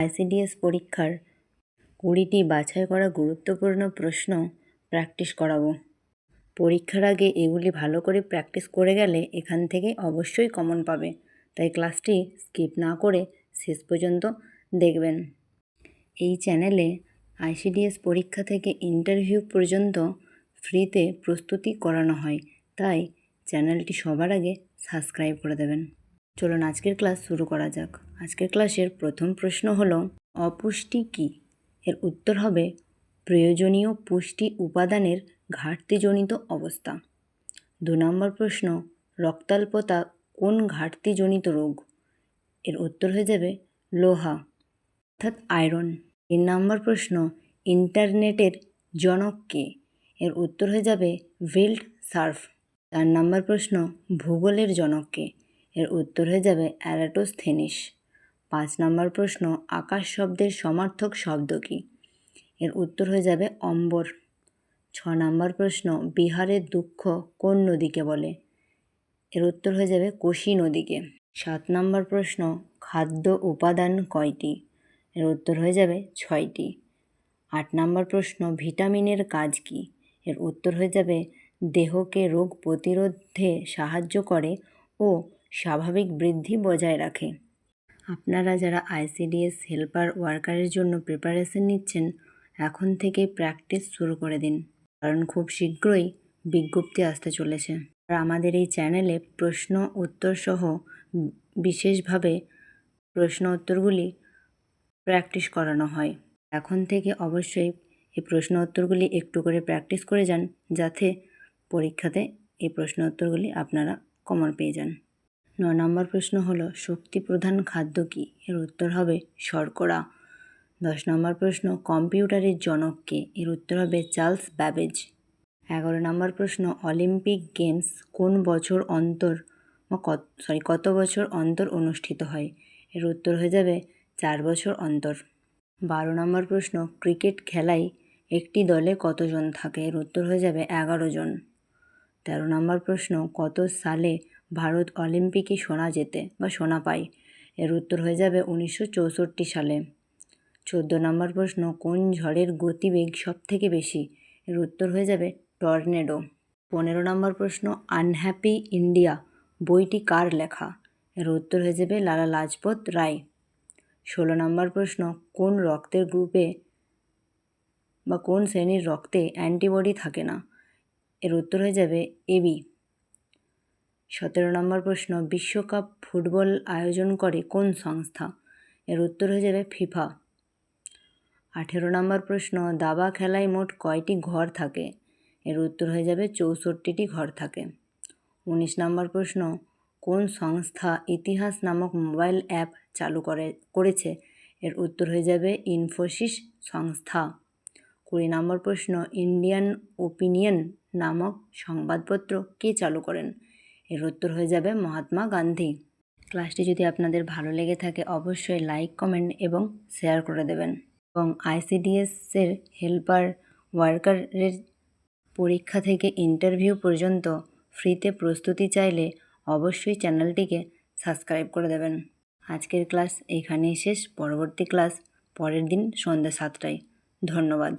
ICDS পরীক্ষার 20টি বাছাই করা গুরুত্বপূর্ণ প্রশ্ন প্র্যাকটিস করাবো। পরীক্ষার আগে এগুলি ভালো করে প্র্যাকটিস করে গেলে এখান থেকে অবশ্যই কমন পাবে, তাই ক্লাসটি স্কিপ না করে শেষ পর্যন্ত দেখবেন। এই চ্যানেলে আইসিডিএস পরীক্ষা থেকে ইন্টারভিউ পর্যন্ত ফ্রিতে প্রস্তুতি করানো হয়, তাই চ্যানেলটি সবার আগে সাবস্ক্রাইব করে দেবেন। চলুন আজকের ক্লাস শুরু করা যাক। আজকের ক্লাসের প্রথম প্রশ্ন হলো অপুষ্টি কী? এর উত্তর হবে প্রয়োজনীয় পুষ্টি উপাদানের ঘাটতিজনিত অবস্থা। 2 নম্বর প্রশ্ন রক্তাল্পতা কোন ঘাটতিজনিত রোগ? এর উত্তর হয়ে যাবে লোহা অর্থাৎ আয়রন। 3 নম্বর প্রশ্ন ইন্টারনেটের জনক কে? এর উত্তর হয়ে যাবে ভিল্ড সার্ফ। 4 নম্বর প্রশ্ন ভূগোলের জনক কে? এর উত্তর হয়ে যাবে অ্যারাটোস্থেনিস। 5 নম্বর প্রশ্ন আকাশ শব্দের সমার্থক শব্দ কী? এর উত্তর হয়ে যাবে অম্বর। 6 নম্বর প্রশ্ন বিহারের দুঃখ কোন নদীকে বলে? এর উত্তর হয়ে যাবে কোশি নদীকে। 7 নম্বর প্রশ্ন খাদ্য উপাদান কয়টি? এর উত্তর হয়ে যাবে 6টি। 8 নম্বর প্রশ্ন ভিটামিনের কাজ কী? এর উত্তর হয়ে যাবে দেহকে রোগ প্রতিরোধে সাহায্য করে ও স্বাভাবিক বৃদ্ধি বজায় রাখে। আপনারা যারা আইসিডিএস হেল্পার ওয়ার্কারের জন্য প্রিপারেশন নিচ্ছেন, এখন থেকে প্র্যাকটিস শুরু করে দিন, কারণ খুব শীঘ্রই বিজ্ঞপ্তি আসতে চলেছে। আর আমাদের এই চ্যানেলে প্রশ্ন উত্তর সহ বিশেষভাবে প্রশ্ন উত্তরগুলি প্র্যাকটিস করানো হয়। এখন থেকে অবশ্যই এই প্রশ্ন উত্তরগুলি একটু করে প্র্যাকটিস করে যান, যাতে পরীক্ষাতে এই প্রশ্ন উত্তরগুলি আপনারা কমন পেয়ে যান। 9 নম্বর প্রশ্ন হলো শক্তি প্রধান খাদ্য কী? এর উত্তর হবে শর্করা। 10 নম্বর প্রশ্ন কম্পিউটারের জনক কে? এর উত্তর হবে চার্লস ব্যাবেজ। 11 নম্বর প্রশ্ন অলিম্পিক গেমস কোন বছর অন্তর কত বছর অন্তর অনুষ্ঠিত হয়? এর উত্তর হয়ে যাবে 4 বছর অন্তর। 12 নম্বর প্রশ্ন ক্রিকেট খেলায় একটি দলে কতজন থাকে? এর উত্তর হয়ে যাবে 11 জন। 13 নম্বর প্রশ্ন কত সালে ভারত অলিম্পিকে সোনা পায়? এর উত্তর হয়ে যাবে 1964 সালে। 14 নম্বর প্রশ্ন কোন ঝড়ের গতিবেগ সবথেকে বেশি? এর উত্তর হয়ে যাবে টর্নেডো। 15 নম্বর প্রশ্ন আনহ্যাপি ইন্ডিয়া বইটি কার লেখা? এর উত্তর হয়ে যাবে লালা লাজপত রায়। 16 নম্বর প্রশ্ন কোন রক্তের গ্রুপে বা কোন শ্রেণীর রক্তে অ্যান্টিবডি থাকে না? এর উত্তর হয়ে যাবে এবি। 17 নম্বর প্রশ্ন বিশ্বকাপ ফুটবল আয়োজন করে কোন সংস্থা? এর উত্তর হয়ে যাবে ফিফা। 18 নম্বর প্রশ্ন দাবা খেলায় মোট কয়টি ঘর থাকে? এর উত্তর হয়ে যাবে 64টি ঘর থাকে। 19 নম্বর প্রশ্ন কোন সংস্থা ইতিহাস নামক মোবাইল অ্যাপ চালু করেছে? এর উত্তর হয়ে যাবে ইনফোসিস সংস্থা। 20 নম্বর প্রশ্ন ইন্ডিয়ান ওপিনিয়ন নামক সংবাদপত্র কে চালু করেন? এর উত্তর হয়ে যাবে মহাত্মা গান্ধী। ক্লাসটি যদি আপনাদের ভালো লেগে থাকে অবশ্যই লাইক, কমেন্ট এবং শেয়ার করে দেবেন। এবং আইসিডিএসের হেল্পার ওয়ার্কারের পরীক্ষা থেকে ইন্টারভিউ পর্যন্ত ফ্রিতে প্রস্তুতি চাইলে অবশ্যই চ্যানেলটিকে সাবস্ক্রাইব করে দেবেন। আজকের ক্লাস এইখানেই শেষ। পরবর্তী ক্লাস পরের দিন সন্ধ্যা 7টায়। ধন্যবাদ।